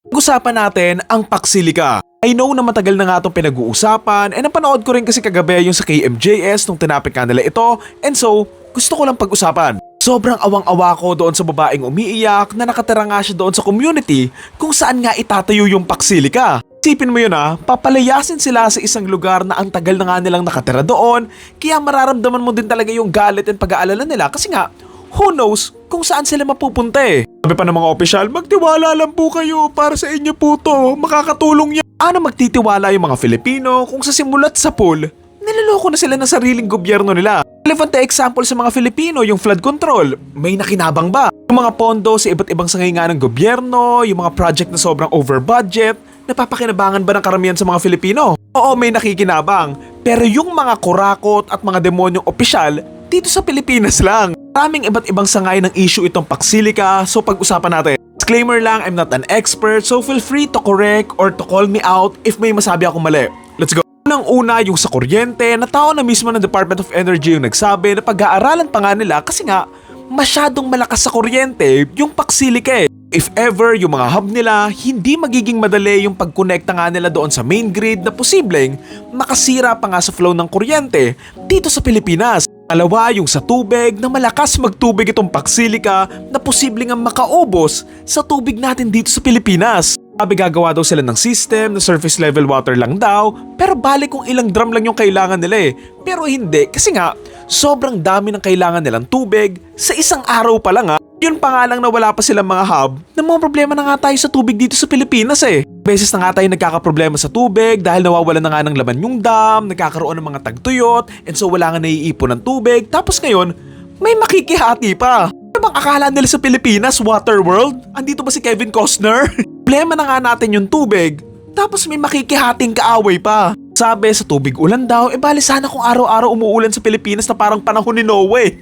Pag-usapan natin ang Paksilika. I know na matagal na nga itong pinag-uusapan and napanood ko rin kasi kagabi yung sa KMJS nung tinapik ka nila ito and so gusto ko lang pag-usapan. Sobrang awang-awa ko doon sa babaeng umiiyak na nakatira nga siya doon sa community kung saan nga itatayo yung Paksilika. Isipin mo yun papalayasin sila sa isang lugar na ang tagal na nga nilang nakatira doon kaya mararamdaman mo din talaga yung galit and pag-aalala nila kasi nga who knows kung saan sila mapupunta eh. Sabi pa ng mga opisyal, magtiwala lang po kayo para sa inyo po to, makakatulong yan. Ano magtitiwala yung mga Filipino kung sa simulat sa pool, niloloko na sila ng sariling gobyerno nila. Relevant na example sa mga Filipino, yung flood control, may nakinabang ba? Yung mga pondo sa iba't ibang sangay nga ng gobyerno, yung mga project na sobrang over budget, napapakinabangan ba ng karamihan sa mga Filipino? Oo, may nakikinabang. Pero yung mga kurakot at mga demonyong opisyal, dito sa Pilipinas lang. Maraming iba't ibang sangay ng issue itong Paksilika, so pag-usapan natin. Disclaimer lang, I'm not an expert, so feel free to correct or to call me out if may masabi akong mali. Let's go! Unang-una yung sa kuryente, na tao na mismo ng Department of Energy yung nagsabi na pag-aaralan pa nga nila kasi nga masyadong malakas sa kuryente yung Paksilika eh. If ever yung mga hub nila, hindi magiging madali yung pagkonekta nga nila doon sa main grid na posibleng makasira pa nga sa flow ng kuryente dito sa Pilipinas. Alawa yung sa tubig na malakas magtubig itong Paksilika na posibleng ang makaubos sa tubig natin dito sa Pilipinas. Sabi gagawa daw sila ng system na surface level water lang daw pero balik kung ilang drum lang yung kailangan nila eh. Pero hindi kasi nga sobrang dami ng kailangan nilang tubig sa isang araw pa lang Yun pa nga lang na wala pa silang mga hub na mga problema na nga tayo sa tubig dito sa Pilipinas eh. Beses na nga tayo nagkakaproblema sa tubig dahil nawawalan na nga ng laman yung dam, nagkakaroon ng mga tagtuyot, and so wala nga naiipon ng tubig. Tapos ngayon, may makikihati pa. Ano bang akala nila sa Pilipinas, water world? Andito ba si Kevin Costner? Problema na nga natin yung tubig, tapos may makikihating kaaway pa. Sabi sa tubig ulan daw, bali sana kung araw-araw umuulan sa Pilipinas na parang panahon ni Noe.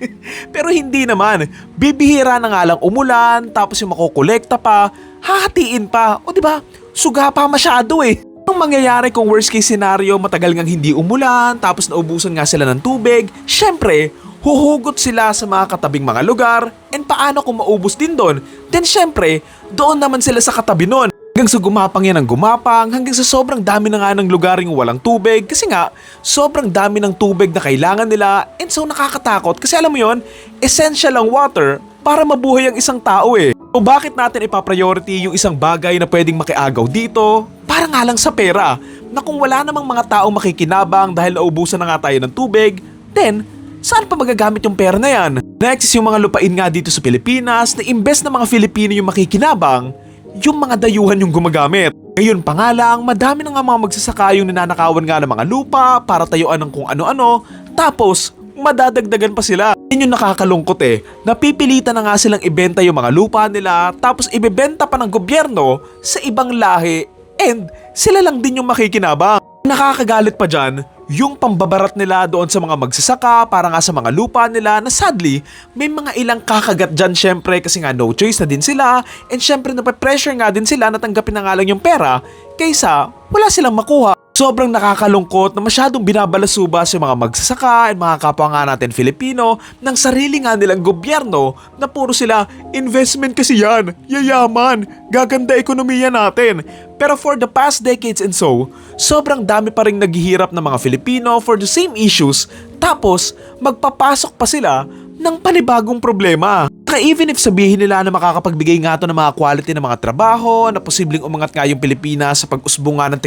Pero hindi naman, bibihira na nga lang umulan, tapos yung makukolekta pa, hahatiin pa, o diba, suga pa masyado eh. Anong mangyayari kung worst case scenario matagal ngang hindi umulan, tapos naubusan nga sila ng tubig, syempre, huhugot sila sa mga katabing mga lugar, and paano kung maubos din doon? Then syempre, doon naman sila sa katabi nun. Hanggang sa gumapang yan ng gumapang, hanggang sa sobrang dami na nga ng lugar yung walang tubig kasi nga sobrang dami ng tubig na kailangan nila and so nakakatakot kasi alam mo yon, essential ang water para mabuhay ang isang tao eh. So bakit natin ipapriority yung isang bagay na pwedeng makiagaw dito para nga lang sa pera na kung wala namang mga taong makikinabang dahil naubusan na nga tayo ng tubig, then saan pa magagamit yung pera na yan? Next is yung mga lupain nga dito sa Pilipinas na imbes na mga Filipino yung makikinabang, yung mga dayuhan yung gumagamit. Ngayon pa nga lang, madami na nga mga magsasaka yung ninanakawan nga ng mga lupa para tayuan ng kung ano-ano, tapos madadagdagan pa sila. Yun yung nakakalungkot eh. Napipilitan na nga silang ibenta yung mga lupa nila, tapos ibebenta pa ng gobyerno sa ibang lahi, and sila lang din yung makikinabang. Nakakagalit pa dyan, yung pambabarat nila doon sa mga magsasaka para nga sa mga lupa nila na sadly, may mga ilang kakagat dyan syempre kasi nga no choice na din sila and syempre napapressure nga din sila na tanggapin na nga lang yung pera kaysa wala silang makuha. Sobrang nakakalungkot na masyadong binabalasubas yung mga magsasaka at mga kapwa nga natin Filipino ng sarili nga nilang gobyerno na puro sila investment kasi yan, yayaman, gaganda ekonomiya natin. Pero for the past decades and so, sobrang dami pa rin naghihirap ng mga Filipino for the same issues tapos magpapasok pa sila ng panibagong problema. Kaya even if sabihin nila na makakapagbigay nga to ng mga quality ng mga trabaho na posibleng umangat nga yung Pilipinas sa pag-usbong nga ng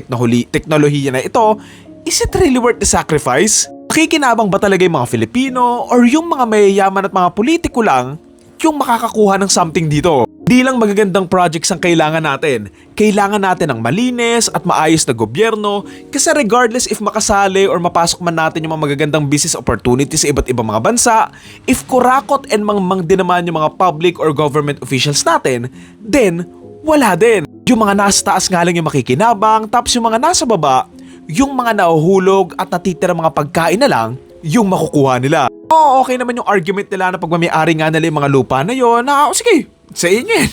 teknolohiya na ito, is it really worth the sacrifice? Nakikinabang ba talaga yung mga Filipino or yung mga mayayaman at mga politiko lang yung makakakuha ng something dito? Di lang magagandang projects ang kailangan natin. Kailangan natin ng malinis at maayos na gobyerno kasi regardless if makasali or mapasok man natin yung mga magagandang business opportunities sa iba't ibang mga bansa, if kurakot and mangmang din naman yung mga public or government officials natin, then wala din. Yung mga nasa taas nga lang yung makikinabang, tapos yung mga nasa baba, yung mga nahuhulog at natitira mga pagkain na lang, yung makukuha nila. Oo, okay naman yung argument nila na pagmamayari nga nila yung mga lupa na yun na, sige, sa inyo yan.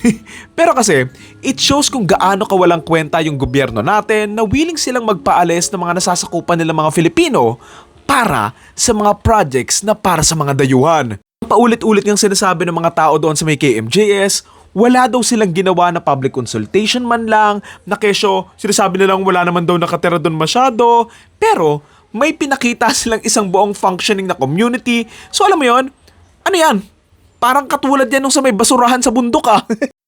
Pero kasi, it shows kung gaano kawalang kwenta yung gobyerno natin na willing silang magpaalis ng mga nasasakupan nila mga Filipino para sa mga projects na para sa mga dayuhan. Paulit-ulit ngang sinasabi ng mga tao doon sa may KMJS, Wala daw silang ginawa na public consultation man lang, na kesyo sinasabi nilang wala naman daw nakatira doon masyado, pero may pinakita silang isang buong functioning na community. So alam mo yon? Ano yan? Parang katulad yan nung sa may basurahan sa bundok ah.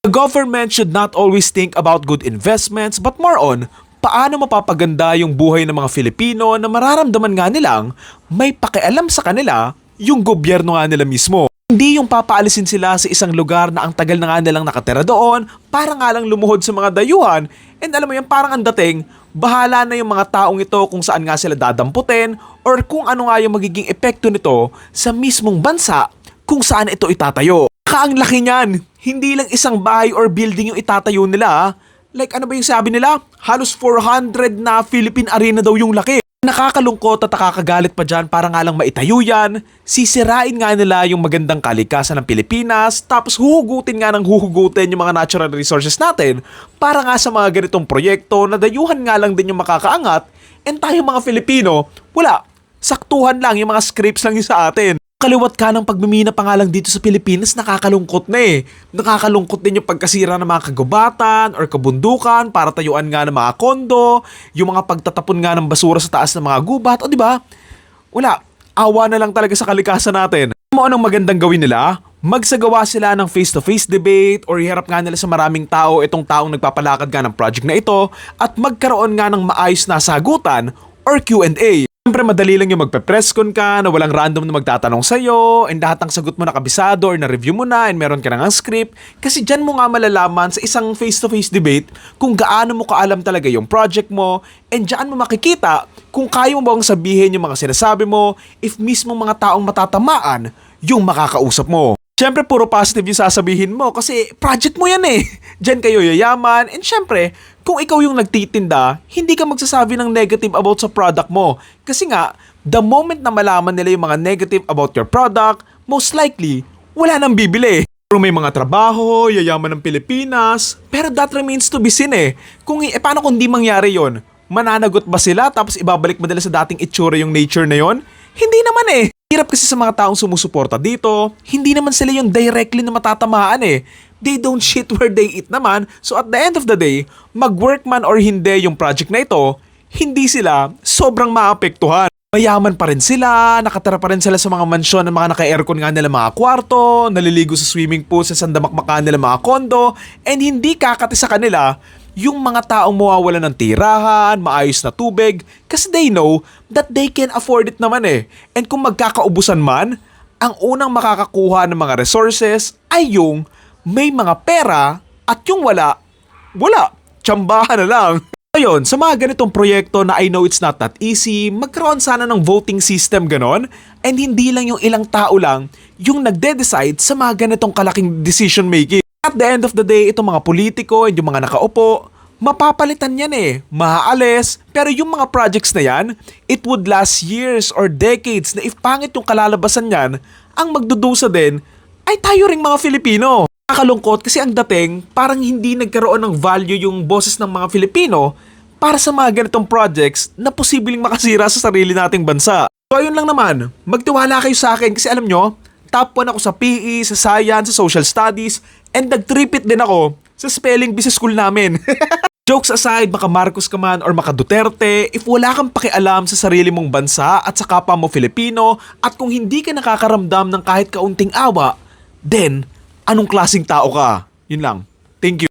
The government should not always think about good investments but more on paano mapapaganda yung buhay ng mga Filipino na mararamdaman nga nilang may pakialam sa kanila yung gobyerno nga nila mismo. Hindi yung papaalisin sila sa isang lugar na ang tagal na nga nilang nakatira doon para nga lang lumuhod sa mga dayuhan, and alam mo yan, parang ang dating, bahala na yung mga taong ito kung saan nga sila dadamputin or kung ano nga yung magiging epekto nito sa mismong bansa kung saan ito itatayo. Ang laki niyan, hindi lang isang bahay or building yung itatayo nila. Like ano ba yung sabi nila? Halos 400 na Philippine Arena daw yung laki. Nakakalungkot at nakakagalit pa dyan para nga lang maitayo yan. Sisirain nga nila yung magandang kalikasan ng Pilipinas, tapos huhugutin nga ng huhugutin yung mga natural resources natin para nga sa mga ganitong proyekto na dayuhan nga lang din yung makakaangat, and tayo mga Filipino, wala. Saktuhan lang yung mga scripts lang yung sa atin. Kaliwat ka ng pagmimina pa nga lang dito sa Pilipinas, nakakalungkot na eh. Nakakalungkot din yung pagkasira ng mga kagubatan or kabundukan para tayuan nga ng mga kondo, yung mga pagtatapon nga ng basura sa taas ng mga gubat, o di ba? Wala, awa na lang talaga sa kalikasan natin. Ano anong magandang gawin nila? Magsagawa sila ng face-to-face debate or iharap nga nila sa maraming tao itong taong nagpapalakad nga ng project na ito at magkaroon nga ng maayos na sagutan or Q&A. Siyempre madali lang yung magpe-presscon ka na walang random na magtatanong sa'yo and lahat ng sagot mo nakabisado or na-review mo na and meron ka ng script, kasi dyan mo nga malalaman sa isang face-to-face debate kung gaano mo kaalam talaga yung project mo, and dyan mo makikita kung kaya mo bang sabihin yung mga sinasabi mo if mismo mga taong matatamaan yung makakausap mo. Siyempre, puro positive yung sasabihin mo kasi project mo yan eh. Diyan kayo yayaman, and siyempre, kung ikaw yung nagtitinda, hindi ka magsasabi ng negative about sa product mo. Kasi nga, the moment na malaman nila yung mga negative about your product, most likely, wala nang bibili. Pero may mga trabaho, yayaman ng Pilipinas, pero that remains to be seen eh. Paano kung di mangyari yon? Mananagot ba sila tapos ibabalik ba nila sa dating itsura yung nature na yon? Hindi naman eh. Hirap kasi sa mga taong sumusuporta dito, hindi naman sila yung directly na matatamaan eh. They don't shit where they eat naman, so at the end of the day, mag-work man or hindi yung project na ito, hindi sila sobrang maapektuhan. Mayaman pa rin sila, nakatira pa rin sila sa mga mansyon na mga naka-aircon nga nila mga kwarto, naliligo sa swimming pool sa sandamakmakan nila mga kondo, and hindi kakati sa kanila yung mga taong mawawala ng tirahan, maayos na tubig, kasi they know that they can afford it naman eh. And kung magkakaubusan man, ang unang makakakuha ng mga resources ay yung may mga pera, at yung wala, tsambahan na lang. Ayun, sa mga ganitong proyekto na I know it's not that easy, magkaroon sana ng voting system ganon, and hindi lang yung ilang tao lang yung nagde-decide sa mga ganitong kalaking decision making. At the end of the day, itong mga politiko and yung mga nakaupo, mapapalitan yan eh, maaalis, pero yung mga projects na yan, it would last years or decades na if pangit yung kalalabasan yan, ang magdudusa din ay tayo ring mga Filipino. Nakakalungkot kasi ang dating, parang hindi nagkaroon ng value yung boses ng mga Filipino para sa mga ganitong projects na posibleng makasira sa sarili nating bansa. So ayun lang naman, magtiwala kayo sa akin kasi alam nyo, top 1 ako sa PE, sa Science, sa Social Studies, and nag-tripit din ako sa spelling bee sa school namin. Jokes aside, maka Marcos ka man or maka Duterte, if wala kang pakialam sa sarili mong bansa at sa kapwa mo Filipino, at kung hindi ka nakakaramdam ng kahit kaunting awa, then, anong klaseng tao ka? Yun lang. Thank you.